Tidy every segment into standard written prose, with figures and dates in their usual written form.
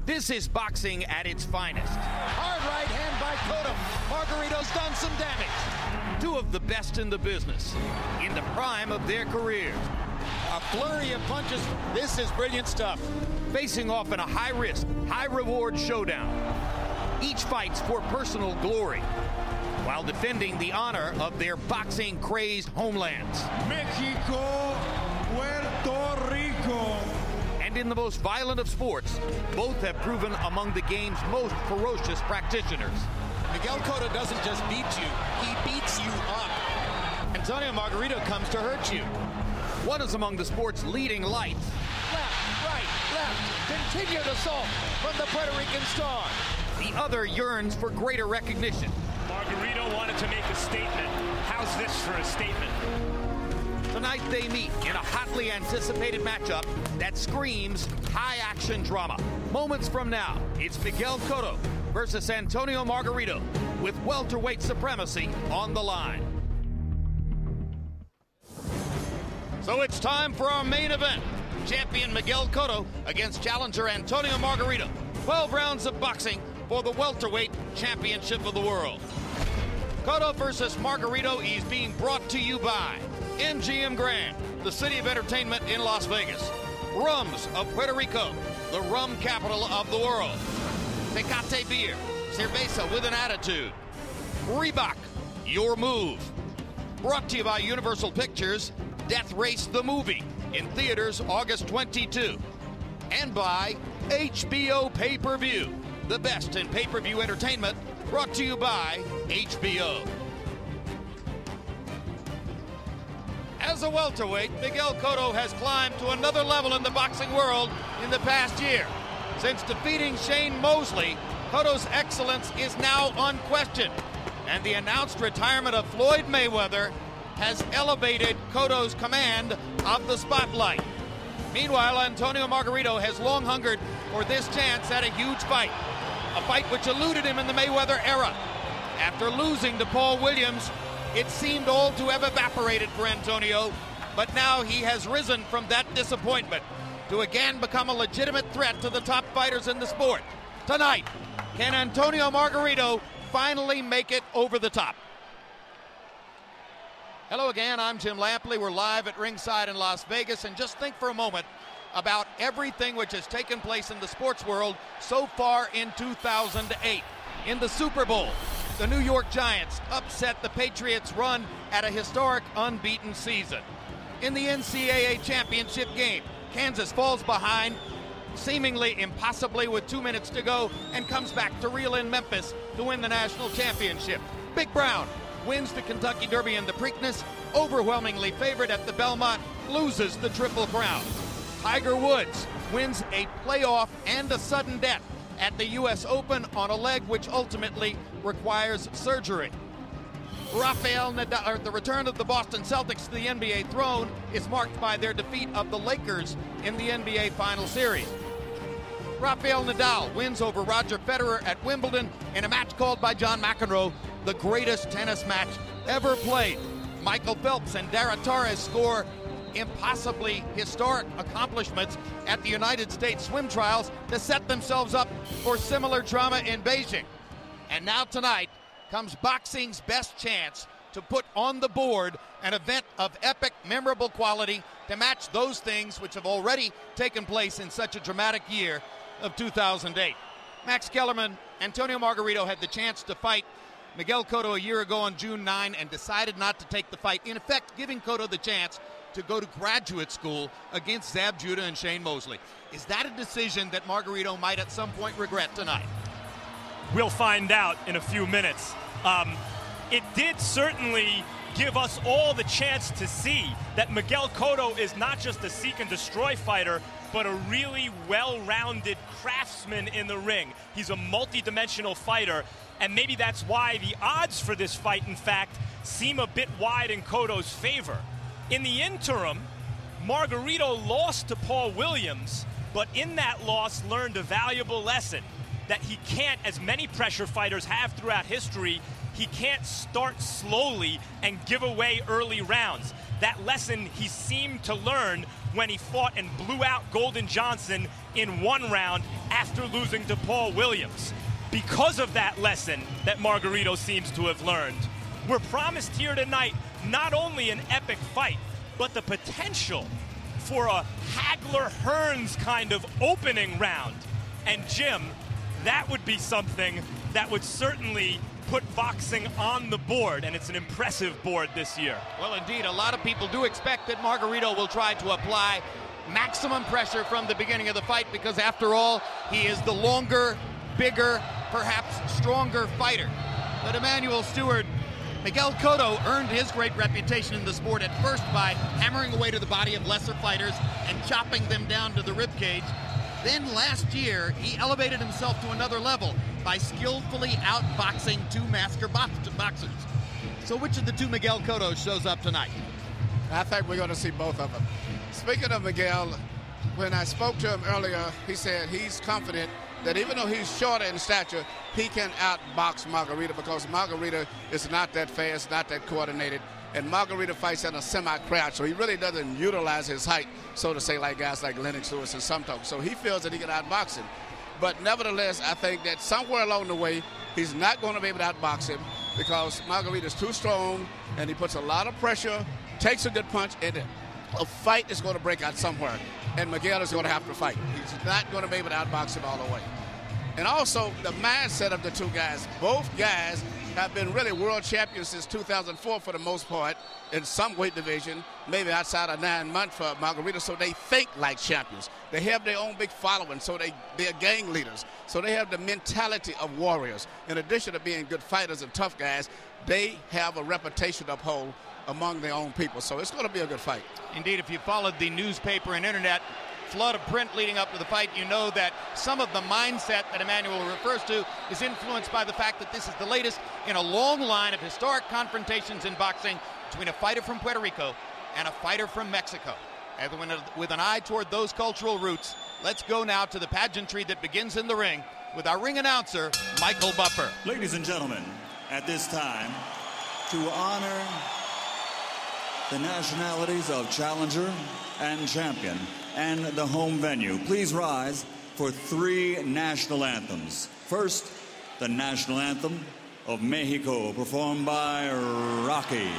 This is boxing at its finest. Hard right hand by Cotto. Margarito's done some damage. Two of the best in the business, in the prime of their careers. A flurry of punches. This is brilliant stuff. Facing off in a high-risk, high-reward showdown. Each fights for personal glory, while defending the honor of their boxing-crazed homelands. Mexico, Puerto Rico. And in the most violent of sports, both have proven among the game's most ferocious practitioners. Miguel Cotto doesn't just beat you, he beats you up. Antonio Margarito comes to hurt you. One is among the sport's leading lights. Left, right, left. Continued assault from the Puerto Rican star. The other yearns for greater recognition. Margarito wanted to make a statement. How's this for a statement? Tonight they meet in a hotly anticipated matchup that screams high-action drama. Moments from now, it's Miguel Cotto versus Antonio Margarito, with welterweight supremacy on the line. So it's time for our main event. Champion Miguel Cotto against challenger Antonio Margarito. 12 rounds of boxing for the welterweight championship of the world. Cotto versus Margarito is being brought to you by MGM Grand, the city of entertainment in Las Vegas. Rums of Puerto Rico, the rum capital of the world. Tecate Beer, cerveza with an attitude. Reebok, your move. Brought to you by Universal Pictures, Death Race the movie, in theaters August 22. And by HBO Pay-Per-View, the best in pay-per-view entertainment, brought to you by HBO. As a welterweight, Miguel Cotto has climbed to another level in the boxing world in the past year. Since defeating Shane Mosley, Cotto's excellence is now unquestioned, and the announced retirement of Floyd Mayweather has elevated Cotto's command of the spotlight. Meanwhile, Antonio Margarito has long hungered for this chance at a huge fight, a fight which eluded him in the Mayweather era. After losing to Paul Williams, it seemed all to have evaporated for Antonio, but now he has risen from that disappointment to again become a legitimate threat to the top fighters in the sport. Tonight, can Antonio Margarito finally make it over the top? Hello again, I'm Jim Lampley. We're live at ringside in Las Vegas, and just think for a moment about everything which has taken place in the sports world so far in 2008. In the Super Bowl, the New York Giants upset the Patriots' run at a historic unbeaten season. In the NCAA championship game, Kansas falls behind, seemingly impossibly with 2 minutes to go, and comes back to reel in Memphis to win the national championship. Big Brown wins the Kentucky Derby in the Preakness, overwhelmingly favored at the Belmont, loses the Triple Crown. Tiger Woods wins a playoff and a sudden death at the U.S. Open on a leg which ultimately requires surgery. Rafael Nadal, the return of the Boston Celtics to the NBA throne is marked by their defeat of the Lakers in the NBA Final Series. Rafael Nadal wins over Roger Federer at Wimbledon in a match called by John McEnroe the greatest tennis match ever played. Michael Phelps and Dara Torres score impossibly historic accomplishments at the United States swim trials to set themselves up for similar drama in Beijing. And now tonight comes boxing's best chance to put on the board an event of epic, memorable quality to match those things which have already taken place in such a dramatic year of 2008. Max Kellerman, Antonio Margarito had the chance to fight Miguel Cotto a year ago on June 9 and decided not to take the fight, in effect giving Cotto the chance to go to graduate school against Zab Judah and Shane Mosley. Is that a decision that Margarito might at some point regret tonight? We'll find out in a few minutes. It did certainly give us all the chance to see that Miguel Cotto is not just a seek and destroy fighter, but a really well-rounded craftsman in the ring. He's a multi-dimensional fighter, and maybe that's why the odds for this fight, in fact, seem a bit wide in Cotto's favor. In the interim, Margarito lost to Paul Williams, but in that loss learned a valuable lesson, that he can't, as many pressure fighters have throughout history, he can't start slowly and give away early rounds. That lesson he seemed to learn when he fought and blew out Golden Johnson in one round after losing to Paul Williams. Because of that lesson that Margarito seems to have learned, we're promised here tonight not only an epic fight, but the potential for a Hagler-Hearns kind of opening round. And Jim, that would be something that would certainly put boxing on the board, and it's an impressive board this year. Well, indeed, a lot of people do expect that Margarito will try to apply maximum pressure from the beginning of the fight because, after all, he is the longer, bigger, perhaps stronger fighter. But Emanuel Steward, Miguel Cotto earned his great reputation in the sport at first by hammering away to the body of lesser fighters and chopping them down to the ribcage. Then last year, he elevated himself to another level by skillfully outboxing two master boxers. So which of the two Miguel Cottos shows up tonight? I think we're going to see both of them. Speaking of Miguel, when I spoke to him earlier, he said he's confident that even though he's shorter in stature, he can outbox Margarito because Margarito is not that fast, not that coordinated. And Margarito fights in a semi-crouch, so he really doesn't utilize his height, so to say, like guys like Lennox Lewis and Sumtok. So he feels that he can outbox him. But nevertheless, I think that somewhere along the way, he's not going to be able to outbox him because Margarito's too strong, and he puts a lot of pressure, takes a good punch, and a fight is going to break out somewhere. And Miguel is going to have to fight. He's not going to be able to outbox him all the way. And also, the mindset of the two guys. Both guys have been really world champions since 2004 for the most part in some weight division, maybe outside of 9 months for Margarito, so they think like champions. They have their own big following, so they're gang leaders. So they have the mentality of warriors. In addition to being good fighters and tough guys, they have a reputation to uphold among their own people. So it's going to be a good fight. Indeed, if you followed the newspaper and internet flood of print leading up to the fight, you know that some of the mindset that Emanuel refers to is influenced by the fact that this is the latest in a long line of historic confrontations in boxing between a fighter from Puerto Rico and a fighter from Mexico. And with an eye toward those cultural roots, let's go now to the pageantry that begins in the ring with our ring announcer, Michael Buffer. Ladies and gentlemen, at this time, to honor the nationalities of challenger and champion and the home venue, please rise for 3 national anthems. First, the national anthem of Mexico, performed by Rocky.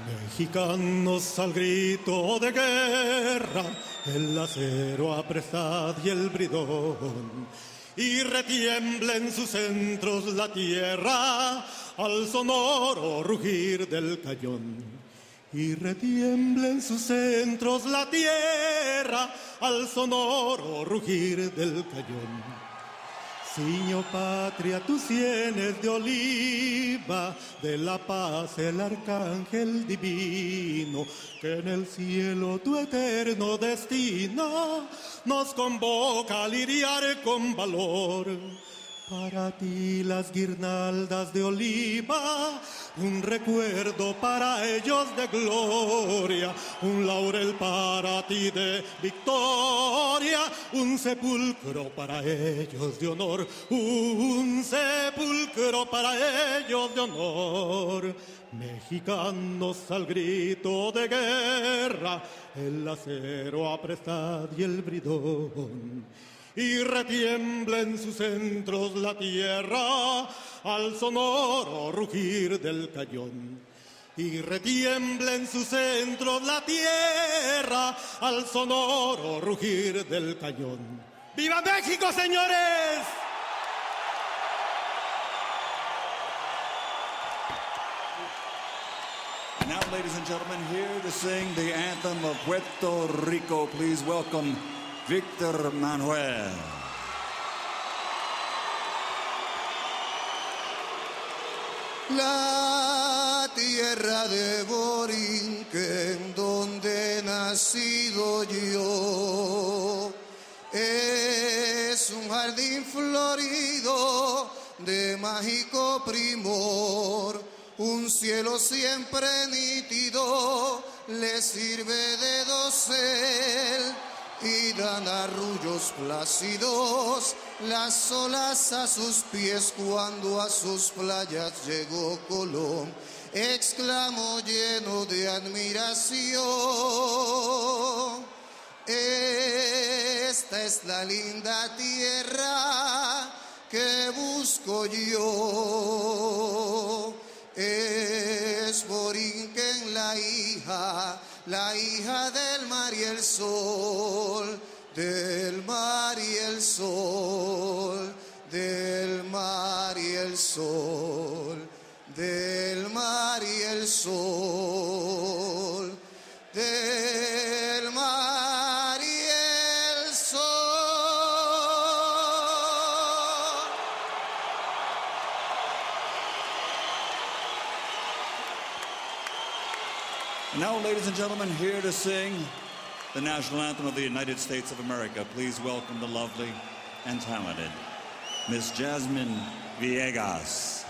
Mexicanos al grito de guerra, el acero apresad y el bridón, y retiembla en sus centros la tierra al sonoro rugir del cañón. Y retiembla en sus centros la tierra al sonoro rugir del cañón. Ciño patria, tus sienes de oliva, de la paz el arcángel divino, que en el cielo tu eterno destino nos convoca a lidiar con valor. Para ti las guirnaldas de oliva, un recuerdo para ellos de gloria, un laurel para ti de victoria, un sepulcro para ellos de honor, un sepulcro para ellos de honor. Mexicanos al grito de guerra, el acero apresad y el bridón. Y retiembla en sus centros la tierra al sonoro rugir del cañón. Y retiembla en sus centros la tierra al sonoro rugir del cañón. ¡Viva México, señores! And now, ladies and gentlemen, here to sing the anthem of Puerto Rico, please welcome Víctor Manuel. La tierra de Borinquen, donde he nacido yo, es un jardín florido de mágico primor, un cielo siempre nítido le sirve de dosel y dan arrullos plácidos las olas a sus pies cuando a sus playas llegó Colón, exclamó lleno de admiración: esta es la linda tierra que busco yo. Es Borinquen la hija del mar y el sol, del mar y el sol, del mar y el sol, del mar y el sol, del mar y el sol. Now, ladies and gentlemen, here to sing the national anthem of the United States of America, please welcome the lovely and talented Miss Jasmine Villegas.